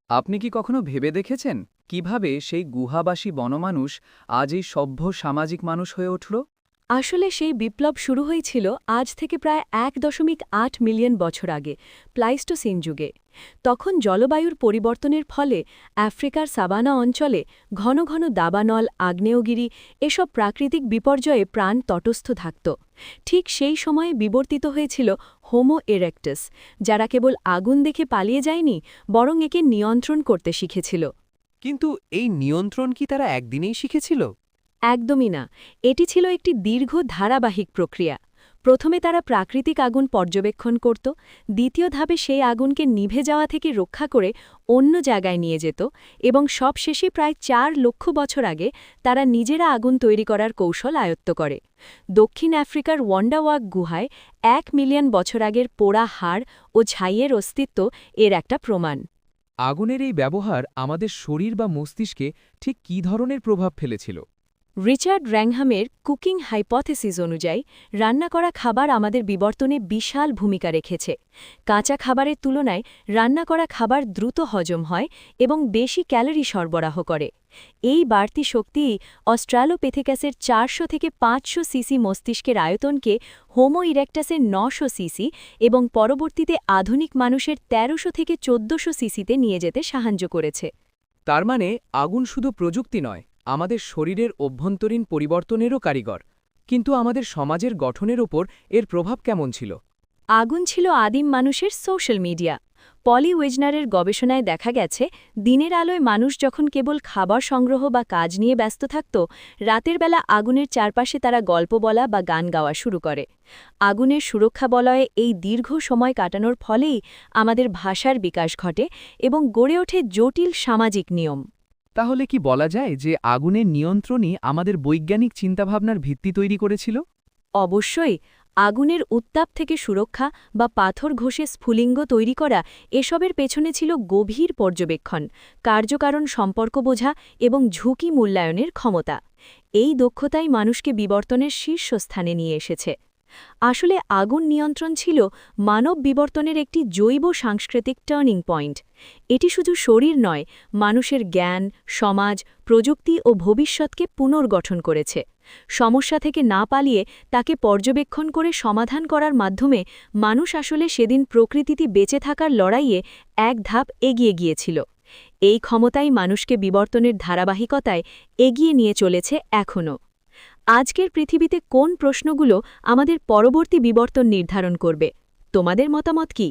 আপনি কি কখনো ভেবে দেখেছেন কিভাবে সেই গুহাবাসী বনমানুষ আজ এই সভ্য সামাজিক মানুষ হয়ে উঠল? আসলে সেই বিপ্লব শুরু হয়েছিল আজ থেকে প্রায় ১.৮ মিলিয়ন বছর আগে, প্লাইস্টোসিন যুগে। তখন জলবায়ুর পরিবর্তনের ফলে আফ্রিকার সাভানা অঞ্চলে ঘন ঘন দাবানল, আগ্নেয়গিরি এসব প্রাকৃতিক বিপর্যয়ে প্রাণ তটস্থ থাকত। ঠিক সেই সময়ে বিবর্তিত হয়েছিল হোমো এরেক্টাস, যারা কেবল আগুন দেখে পালিয়ে যায়নি, বরং একে নিয়ন্ত্রণ করতে শিখেছিল। কিন্তু এই নিয়ন্ত্রণ কি তারা একদিনেই শিখেছিল? একদমই না। এটি ছিল একটি দীর্ঘ ধারাবাহিক প্রক্রিয়া। প্রথমে তারা প্রাকৃতিক আগুন পর্যবেক্ষণ করত, দ্বিতীয় ধাপে সেই আগুনকে নিভে যাওয়া থেকে রক্ষা করে অন্য জায়গায় নিয়ে যেত, এবং সবশেষে প্রায় ৪ লক্ষ বছর আগে তারা নিজেরা আগুন তৈরি করার কৌশল আয়ত্ত করে। দক্ষিণ আফ্রিকার ওয়ান্ডাওয়াক গুহায় ১ মিলিয়ন বছর আগের পোড়া হাড় ও ছাইয়ের অস্তিত্ব এর একটা প্রমাণ। আগুনের এই ব্যবহার আমাদের শরীর বা মস্তিষ্কে ঠিক কী ধরনের প্রভাব ফেলেছিল? রিচার্ড র্যাংহামের কুকিং হাইপোথেসিস অনুযায়ী রান্না করা খাবার আমাদের বিবর্তনে বিশাল ভূমিকা রেখেছে। কাঁচা খাবারের তুলনায় রান্না করা খাবার দ্রুত হজম হয় এবং বেশি ক্যালোরি সরবরাহ করে। এই বাড়তি শক্তিই অস্ট্রালোপেথেকাসের ৪০০ থেকে ৫০০ সিসি মস্তিষ্কের আয়তনকে হোমো ইরেক্টাসের ৯০০ সিসি এবং পরবর্তীতে আধুনিক মানুষের ১৩০০ থেকে ১৪০০ সিসিতে নিয়ে যেতে সাহায্য করেছে। তার মানে আগুন শুধু প্রযুক্তি নয়, আমাদের শরীরের অভ্যন্তরীণ পরিবর্তনেরও কারিগর। কিন্তু আমাদের সমাজের গঠনের ওপর এর প্রভাব কেমন ছিল? আগুন ছিল আদিম মানুষের সোশ্যাল মিডিয়া। পলি ওয়েজনারের গবেষণায় দেখা গেছে, দিনের আলোয় মানুষ যখন কেবল খাবার সংগ্রহ বা কাজ নিয়ে ব্যস্ত থাকত, রাতের বেলা আগুনের চারপাশে তারা গল্প বলা বা গান গাওয়া শুরু করে। আগুনের সুরক্ষা বলয়ে এই দীর্ঘ সময় কাটানোর ফলেই আমাদের ভাষার বিকাশ ঘটে এবং গড়ে ওঠে জটিল সামাজিক নিয়ম। তাহলে কি বলা যায় যে আগুনের নিয়ন্ত্রণই আমাদের বৈজ্ঞানিক চিন্তাভাবনার ভিত্তি তৈরি করেছিল? অবশ্যই। আগুনের উত্তাপ থেকে সুরক্ষা বা পাথর ঘষে স্ফুলিঙ্গ তৈরি করা এসবের পেছনে ছিল গভীর পর্যবেক্ষণ, কার্যকারণ সম্পর্ক বোঝা এবং ঝুঁকি মূল্যায়নের ক্ষমতা। এই দক্ষতাই মানুষকে বিবর্তনের শীর্ষস্থানে নিয়ে এসেছে। আসলে আগুন নিয়ন্ত্রণ ছিল মানব বিবর্তনের একটি জৈব সাংস্কৃতিক টার্নিং পয়েন্ট। এটি শুধু শরীর নয়, মানুষের জ্ঞান, সমাজ, প্রযুক্তি ও ভবিষ্যৎকে পুনর্গঠন করেছে। সমস্যা থেকে না পালিয়ে তাকে পর্যবেক্ষণ করে সমাধান করার মাধ্যমে মানুষ আসলে সেদিন প্রকৃতিতে বেঁচে থাকার লড়াইয়ে এক ধাপ এগিয়ে গিয়েছিল। এই ক্ষমতাই মানুষকে বিবর্তনের ধারাবাহিকতায় এগিয়ে নিয়ে চলেছে এখনও। আজকের পৃথিবীতে কোন প্রশ্নগুলো আমাদের পরবর্তী বিবর্তন নির্ধারণ করবে? তোমাদের মতামত কি?